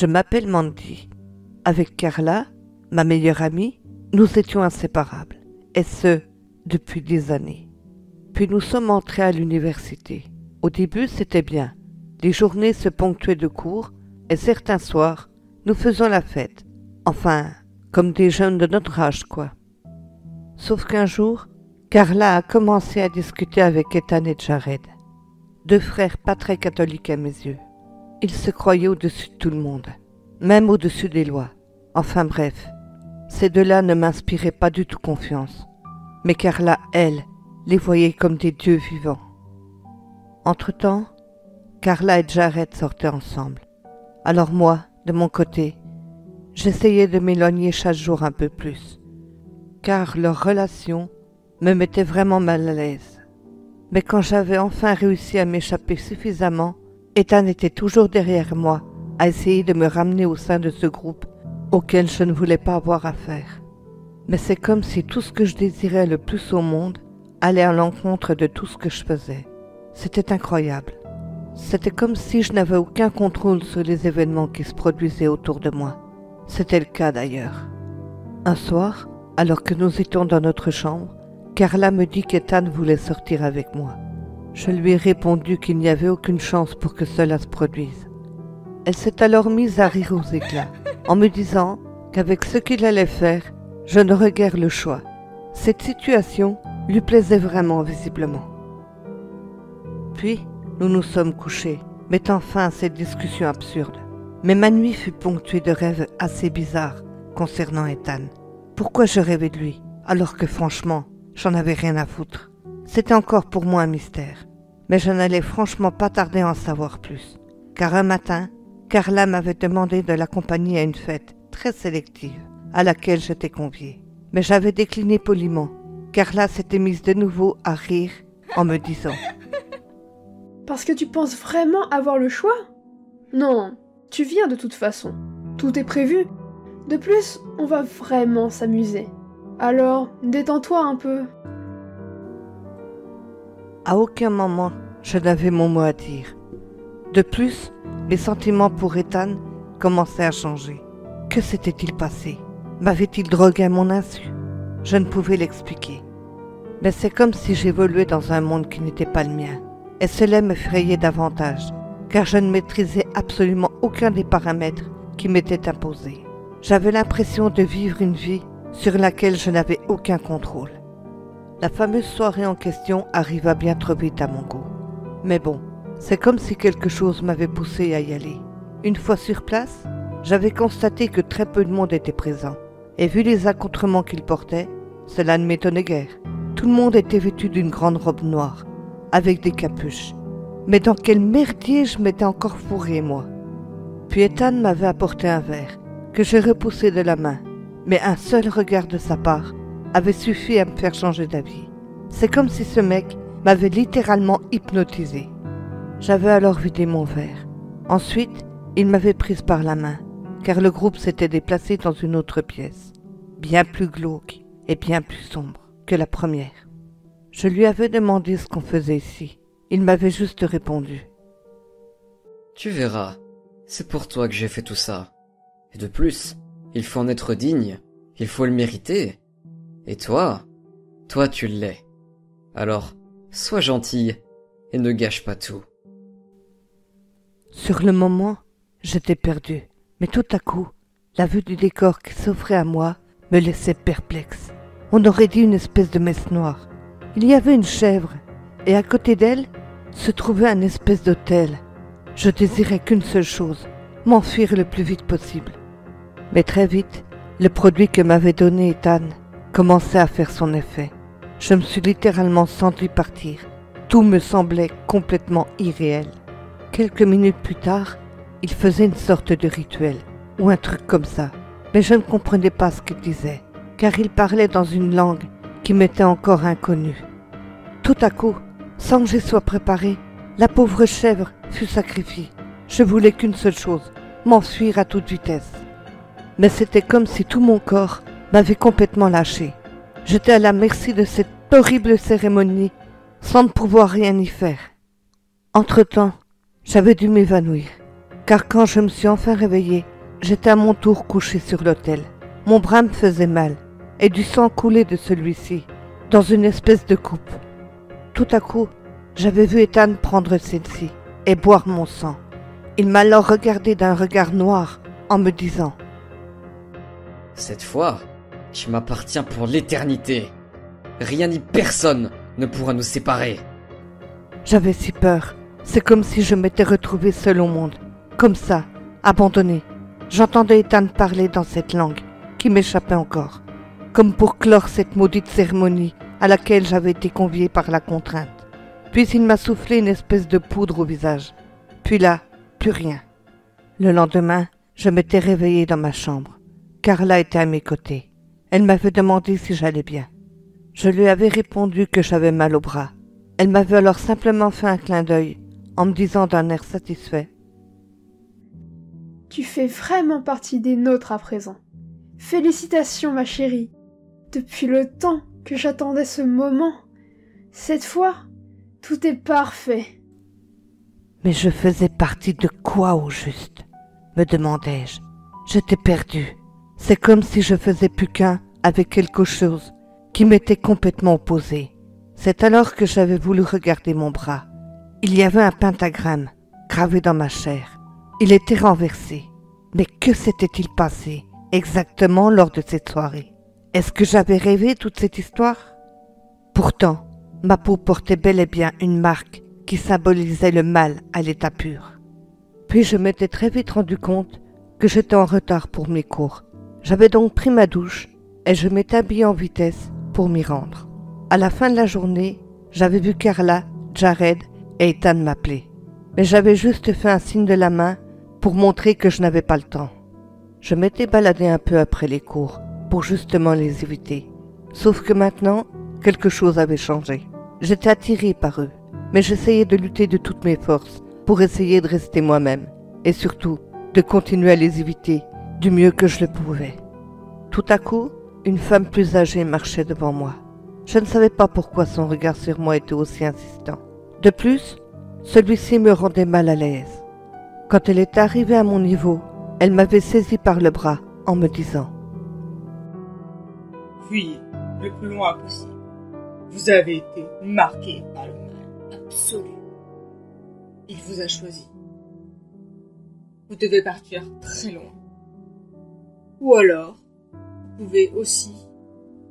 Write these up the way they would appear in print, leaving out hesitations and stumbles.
Je m'appelle Mandy. Avec Carla, ma meilleure amie, nous étions inséparables, et ce, depuis des années. Puis nous sommes entrés à l'université. Au début, c'était bien. Les journées se ponctuaient de cours, et certains soirs, nous faisions la fête. Enfin, comme des jeunes de notre âge, quoi. Sauf qu'un jour, Carla a commencé à discuter avec Ethan et Jared, deux frères pas très catholiques à mes yeux. Ils se croyaient au-dessus de tout le monde, même au-dessus des lois. Enfin bref, ces deux-là ne m'inspiraient pas du tout confiance. Mais Carla, elle, les voyait comme des dieux vivants. Entre-temps, Carla et Jared sortaient ensemble. Alors moi, de mon côté, j'essayais de m'éloigner chaque jour un peu plus, car leur relation me mettait vraiment mal à l'aise. Mais quand j'avais enfin réussi à m'échapper suffisamment, Ethan était toujours derrière moi, à essayer de me ramener au sein de ce groupe auquel je ne voulais pas avoir affaire. Mais c'est comme si tout ce que je désirais le plus au monde allait à l'encontre de tout ce que je faisais. C'était incroyable. C'était comme si je n'avais aucun contrôle sur les événements qui se produisaient autour de moi. C'était le cas d'ailleurs. Un soir, alors que nous étions dans notre chambre, Carla me dit qu'Ethan voulait sortir avec moi. Je lui ai répondu qu'il n'y avait aucune chance pour que cela se produise. Elle s'est alors mise à rire aux éclats, en me disant qu'avec ce qu'il allait faire, je n'aurais guère le choix. Cette situation lui plaisait vraiment visiblement. Puis, nous nous sommes couchés, mettant fin à cette discussion absurde. Mais ma nuit fut ponctuée de rêves assez bizarres concernant Ethan. Pourquoi je rêvais de lui, alors que franchement, j'en avais rien à foutre? C'était encore pour moi un mystère. Mais je n'allais franchement pas tarder à en savoir plus. Car un matin, Carla m'avait demandé de l'accompagner à une fête très sélective à laquelle j'étais conviée. Mais j'avais décliné poliment. Carla s'était mise de nouveau à rire en me disant « Parce que tu penses vraiment avoir le choix? Non, tu viens de toute façon. Tout est prévu. De plus, on va vraiment s'amuser. Alors, détends-toi un peu. » À aucun moment, je n'avais mon mot à dire. De plus, mes sentiments pour Ethan commençaient à changer. Que s'était-il passé? M'avait-il drogué à mon insu? Je ne pouvais l'expliquer. Mais c'est comme si j'évoluais dans un monde qui n'était pas le mien. Et cela m'effrayait davantage, car je ne maîtrisais absolument aucun des paramètres qui m'étaient imposés. J'avais l'impression de vivre une vie sur laquelle je n'avais aucun contrôle. La fameuse soirée en question arriva bien trop vite à mon goût. Mais bon, c'est comme si quelque chose m'avait poussé à y aller. Une fois sur place, j'avais constaté que très peu de monde était présent. Et vu les accoutrements qu'ils portaient, cela ne m'étonnait guère. Tout le monde était vêtu d'une grande robe noire, avec des capuches. Mais dans quel merdier je m'étais encore fourré, moi? Puis Ethan m'avait apporté un verre, que je repoussai de la main. Mais un seul regard de sa part avait suffi à me faire changer d'avis. C'est comme si ce mec m'avait littéralement hypnotisé. J'avais alors vidé mon verre. Ensuite, il m'avait prise par la main, car le groupe s'était déplacé dans une autre pièce, bien plus glauque et bien plus sombre que la première. Je lui avais demandé ce qu'on faisait ici. Il m'avait juste répondu. « Tu verras, c'est pour toi que j'ai fait tout ça. Et de plus, il faut en être digne, il faut le mériter. Et toi tu l'es. Alors, sois gentille et ne gâche pas tout. » Sur le moment, j'étais perdu, mais tout à coup, la vue du décor qui s'offrait à moi me laissait perplexe. On aurait dit une espèce de messe noire. Il y avait une chèvre, et à côté d'elle se trouvait un espèce d'hôtel. Je désirais qu'une seule chose, m'enfuir le plus vite possible. Mais très vite, le produit que m'avait donné Ethan commençait à faire son effet. Je me suis littéralement senti partir. Tout me semblait complètement irréel. Quelques minutes plus tard, il faisait une sorte de rituel, ou un truc comme ça. Mais je ne comprenais pas ce qu'il disait, car il parlait dans une langue qui m'était encore inconnue. Tout à coup, sans que j'y sois préparé, la pauvre chèvre fut sacrifiée. Je voulais qu'une seule chose, m'enfuir à toute vitesse. Mais c'était comme si tout mon corps m'avait complètement lâché. J'étais à la merci de cette horrible cérémonie, sans ne pouvoir rien y faire. Entre-temps, j'avais dû m'évanouir, car quand je me suis enfin réveillée, j'étais à mon tour couchée sur l'autel. Mon bras me faisait mal, et du sang coulait de celui-ci, dans une espèce de coupe. Tout à coup, j'avais vu Ethan prendre celle-ci et boire mon sang. Il m'a alors regardé d'un regard noir en me disant « Cette fois, tu m'appartiens pour l'éternité. Rien ni personne ne pourra nous séparer. » J'avais si peur. C'est comme si je m'étais retrouvée seule au monde. Comme ça, abandonnée. J'entendais Ethan parler dans cette langue qui m'échappait encore. Comme pour clore cette maudite cérémonie à laquelle j'avais été conviée par la contrainte. Puis il m'a soufflé une espèce de poudre au visage. Puis là, plus rien. Le lendemain, je m'étais réveillée dans ma chambre. Carla était à mes côtés. Elle m'avait demandé si j'allais bien. Je lui avais répondu que j'avais mal au bras. Elle m'avait alors simplement fait un clin d'œil en me disant d'un air satisfait : « Tu fais vraiment partie des nôtres à présent. Félicitations, ma chérie. Depuis le temps que j'attendais ce moment, cette fois, tout est parfait. » Mais je faisais partie de quoi au juste ? Me demandai-je. J'étais perdue. C'est comme si je faisais plus qu'un avec quelque chose qui m'était complètement opposé. C'est alors que j'avais voulu regarder mon bras. Il y avait un pentagramme gravé dans ma chair. Il était renversé. Mais que s'était-il passé exactement lors de cette soirée ? Est-ce que j'avais rêvé toute cette histoire ? Pourtant, ma peau portait bel et bien une marque qui symbolisait le mal à l'état pur. Puis je m'étais très vite rendu compte que j'étais en retard pour mes cours. J'avais donc pris ma douche et je m'étais habillée en vitesse pour m'y rendre. À la fin de la journée, j'avais vu Carla, Jared et Ethan m'appeler. Mais j'avais juste fait un signe de la main pour montrer que je n'avais pas le temps. Je m'étais baladée un peu après les cours pour justement les éviter. Sauf que maintenant, quelque chose avait changé. J'étais attirée par eux, mais j'essayais de lutter de toutes mes forces pour essayer de rester moi-même et surtout de continuer à les éviter du mieux que je le pouvais. Tout à coup, une femme plus âgée marchait devant moi. Je ne savais pas pourquoi son regard sur moi était aussi insistant. De plus, celui-ci me rendait mal à l'aise. Quand elle est arrivée à mon niveau, elle m'avait saisi par le bras en me disant : « Fuyez le plus loin possible. Vous avez été marqué par le mal absolu. Il vous a choisi. Vous devez partir très loin. Ou alors, vous pouvez aussi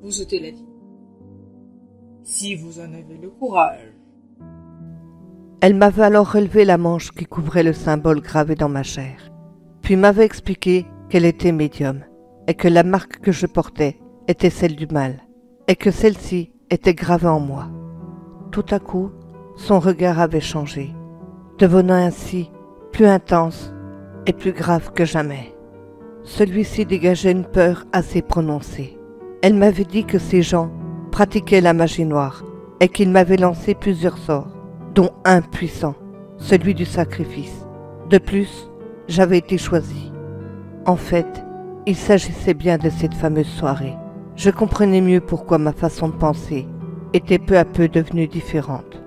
vous ôter la vie. Si vous en avez le courage. » Elle m'avait alors relevé la manche qui couvrait le symbole gravé dans ma chair, puis m'avait expliqué qu'elle était médium, et que la marque que je portais était celle du mal, et que celle-ci était gravée en moi. Tout à coup, son regard avait changé, devenant ainsi plus intense et plus grave que jamais. Celui-ci dégageait une peur assez prononcée. Elle m'avait dit que ces gens pratiquaient la magie noire et qu'ils m'avaient lancé plusieurs sorts, dont un puissant, celui du sacrifice. De plus, j'avais été choisie. En fait, il s'agissait bien de cette fameuse soirée. Je comprenais mieux pourquoi ma façon de penser était peu à peu devenue différente.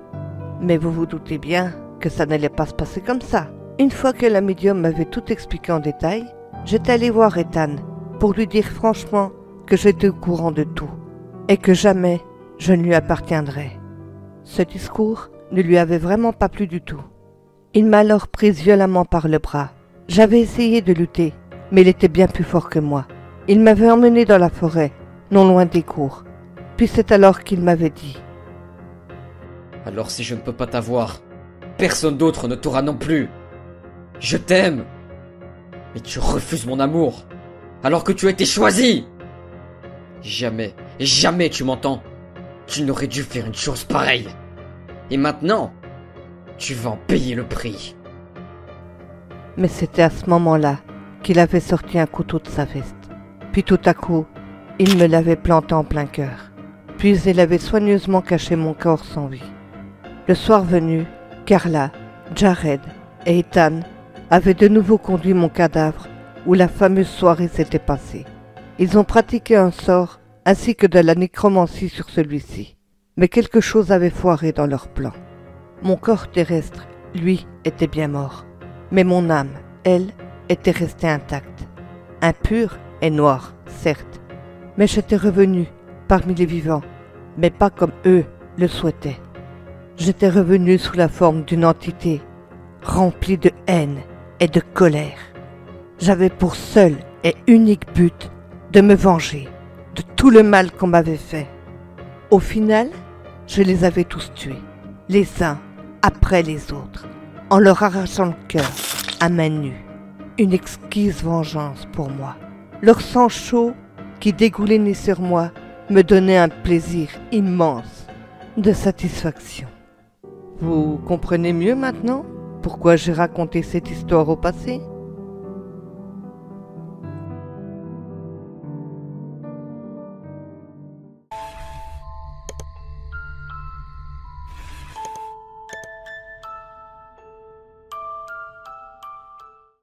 Mais vous vous doutez bien que ça n'allait pas se passer comme ça. Une fois que la médium m'avait tout expliqué en détail, j'étais allée voir Ethan pour lui dire franchement que j'étais au courant de tout et que jamais je ne lui appartiendrais. Ce discours ne lui avait vraiment pas plu du tout. Il m'a alors prise violemment par le bras. J'avais essayé de lutter, mais il était bien plus fort que moi. Il m'avait emmenée dans la forêt, non loin des cours. Puis c'est alors qu'il m'avait dit : « Alors si je ne peux pas t'avoir, personne d'autre ne t'aura non plus. Je t'aime, mais tu refuses mon amour, alors que tu as été choisi. Jamais, jamais tu m'entends. Tu n'aurais dû faire une chose pareille. Et maintenant, tu vas en payer le prix. » Mais c'était à ce moment-là qu'il avait sorti un couteau de sa veste. Puis tout à coup, il me l'avait planté en plein cœur. Puis il avait soigneusement caché mon corps sans vie. Le soir venu, Carla, Jared et Ethan avaient de nouveau conduit mon cadavre où la fameuse soirée s'était passée. Ils ont pratiqué un sort ainsi que de la nécromancie sur celui-ci. Mais quelque chose avait foiré dans leur plan. Mon corps terrestre, lui, était bien mort. Mais mon âme, elle, était restée intacte. Impure et noire, certes, mais j'étais revenu parmi les vivants, mais pas comme eux le souhaitaient. J'étais revenu sous la forme d'une entité remplie de haine et de colère. J'avais pour seul et unique but de me venger de tout le mal qu'on m'avait fait. Au final, je les avais tous tués, les uns après les autres, en leur arrachant le cœur à main nue. Une exquise vengeance pour moi. Leur sang chaud qui dégoulinait sur moi me donnait un plaisir immense de satisfaction. Vous comprenez mieux maintenant pourquoi j'ai raconté cette histoire au passé ?